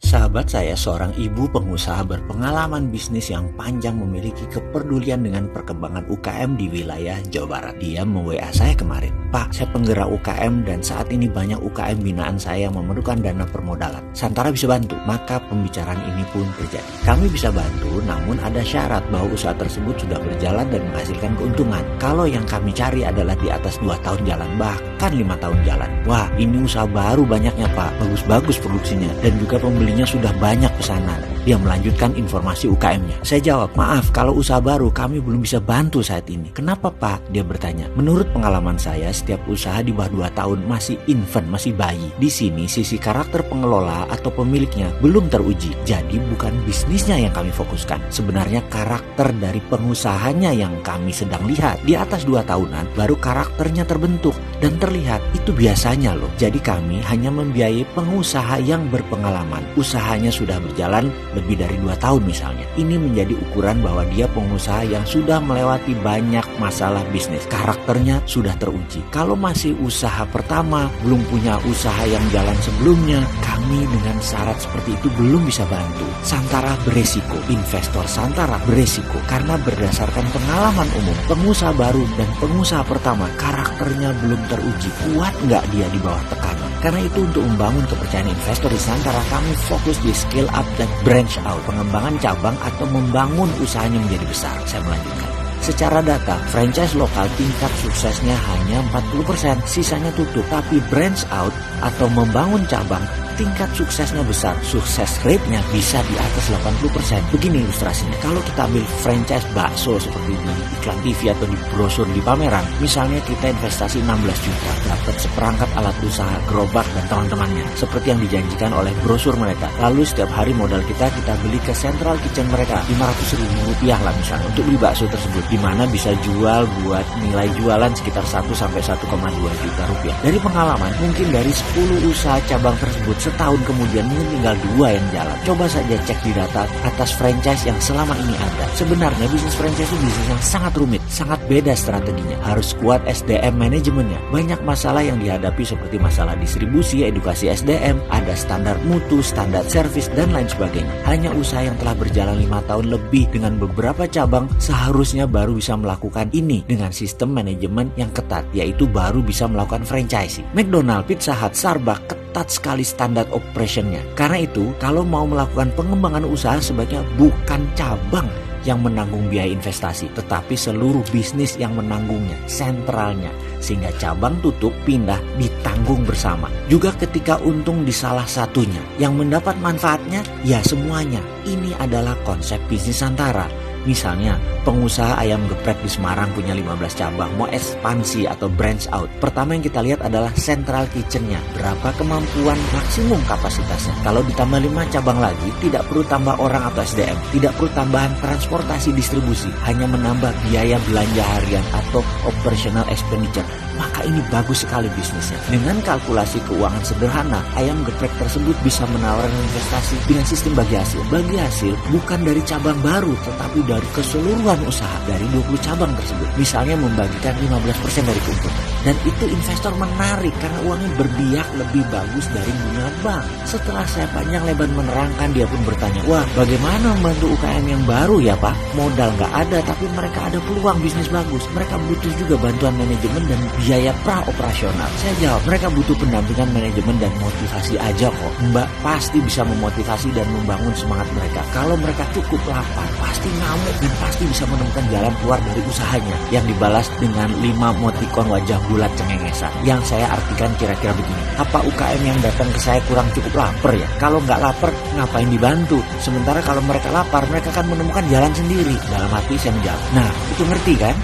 Sahabat saya seorang ibu pengusaha berpengalaman bisnis yang panjang memiliki kepedulian dengan perkembangan UKM di wilayah Jawa Barat. Dia me-WA saya kemarin, "Pak, saya penggerak UKM dan saat ini banyak UKM binaan saya yang memerlukan dana permodalan. Santara bisa bantu?" Maka pembicaraan ini pun terjadi. Kami bisa bantu, namun ada syarat bahwa usaha tersebut sudah berjalan dan menghasilkan keuntungan. Kalau yang kami cari adalah di atas 2 tahun jalan, bahkan 5 tahun jalan. Wah, ini usaha baru banyaknya Pak, bagus-bagus produksinya dan juga pembelinya sudah banyak pesanan. Dia melanjutkan informasi UKM-nya. Saya jawab, "Maaf, kalau usaha baru kami belum bisa bantu saat ini." "Kenapa Pak?" Dia bertanya. "Menurut pengalaman saya, setiap usaha di bawah 2 tahun masih infant, masih bayi. Di sini sisi karakter pengelola atau pemiliknya belum teruji. Jadi bukan bisnisnya yang kami fokuskan. Sebenarnya karakter dari pengusahanya yang kami sedang lihat. Di atas 2 tahunan baru karakternya terbentuk dan terlihat. Itu biasanya loh. Jadi kami hanya membiayai pengusaha yang berpengalaman. Usahanya sudah berjalan lebih dari 2 tahun misalnya. Ini menjadi ukuran bahwa dia pengusaha yang sudah melewati banyak masalah bisnis. Karakternya sudah teruji. Kalau masih usaha pertama, belum punya usaha yang jalan sebelumnya, kami dengan syarat seperti itu belum bisa bantu. Santara beresiko, investor Santara beresiko karena berdasarkan pengalaman umum, pengusaha baru dan pengusaha pertama karakternya belum teruji. Kuat nggak dia di bawah tekanan? Karena itu untuk membangun kepercayaan investor di Santara, kami fokus di scale up dan branch out, pengembangan cabang atau membangun usahanya menjadi besar. Saya melanjutkan. Secara data, franchise lokal tingkat suksesnya hanya 40%, sisanya tutup. Tapi branch out atau membangun cabang, tingkat suksesnya besar. Sukses rate-nya bisa di atas 80%. Begini ilustrasinya. Kalau kita ambil franchise bakso seperti di iklan TV atau di brosur di pameran, misalnya kita investasi 16 juta, dapat seperangkat alat usaha, gerobak dan teman-temannya, seperti yang dijanjikan oleh brosur mereka. Lalu setiap hari modal kita beli ke central kitchen mereka, 500.000 rupiah lah misalnya, untuk beli bakso tersebut, di mana bisa jual buat nilai jualan sekitar 1-1,2 juta rupiah. Dari pengalaman, mungkin dari 10 usaha cabang tersebut, setahun kemudian mungkin tinggal 2 yang jalan. Coba saja cek di data atas franchise yang selama ini ada. Sebenarnya bisnis franchise itu bisnis yang sangat rumit, sangat beda strateginya. Harus kuat SDM manajemennya. Banyak masalah yang dihadapi seperti masalah distribusi, edukasi SDM, ada standar mutu, standar servis, dan lain sebagainya. Hanya usaha yang telah berjalan 5 tahun lebih dengan beberapa cabang seharusnya baru bisa melakukan ini dengan sistem manajemen yang ketat, yaitu baru bisa melakukan franchising. McDonald, Pizza Hut, Starbucks ketat sekali standar operationnya. Karena itu, kalau mau melakukan pengembangan usaha sebaiknya bukan cabang yang menanggung biaya investasi, tetapi seluruh bisnis yang menanggungnya, sentralnya, sehingga cabang tutup, pindah, ditanggung bersama. Juga ketika untung di salah satunya, yang mendapat manfaatnya, ya semuanya. Ini adalah konsep bisnis Santara. Misalnya, pengusaha ayam geprek di Semarang punya 15 cabang, mau ekspansi atau branch out. Pertama yang kita lihat adalah central kitchen-nya, berapa kemampuan maksimum kapasitasnya. Kalau ditambah 5 cabang lagi, tidak perlu tambah orang atau SDM, tidak perlu tambahan transportasi distribusi, hanya menambah biaya belanja harian atau operational expenditure. Maka ini bagus sekali bisnisnya. Dengan kalkulasi keuangan sederhana, ayam geprek tersebut bisa menawarkan investasi dengan sistem bagi hasil. Bagi hasil bukan dari cabang baru, tetapi dari keseluruhan usaha dari 20 cabang tersebut. Misalnya membagikan 15% dari keuntungan. Dan itu investor menarik karena uangnya berbiak lebih bagus dari bunga bank. Setelah saya panjang lebar menerangkan, dia pun bertanya, "Wah, bagaimana membantu UKM yang baru ya Pak? Modal nggak ada, tapi mereka ada peluang bisnis bagus. Mereka butuh juga bantuan manajemen dan biaya pra-operasional." Saya jawab, "Mereka butuh pendampingan manajemen dan motivasi aja kok. Mbak pasti bisa memotivasi dan membangun semangat mereka. Kalau mereka cukup lapar, pasti ngamuk dan pasti bisa menemukan jalan keluar dari usahanya." Yang dibalas dengan 5 emotikon wajah bulat cengengesan. Yang saya artikan kira-kira begini, apa UKM yang datang ke saya kurang cukup lapar ya? Kalau nggak lapar, ngapain dibantu? Sementara kalau mereka lapar, mereka akan menemukan jalan sendiri. Dalam hati saya menjawab, "Nah, itu ngerti kan?"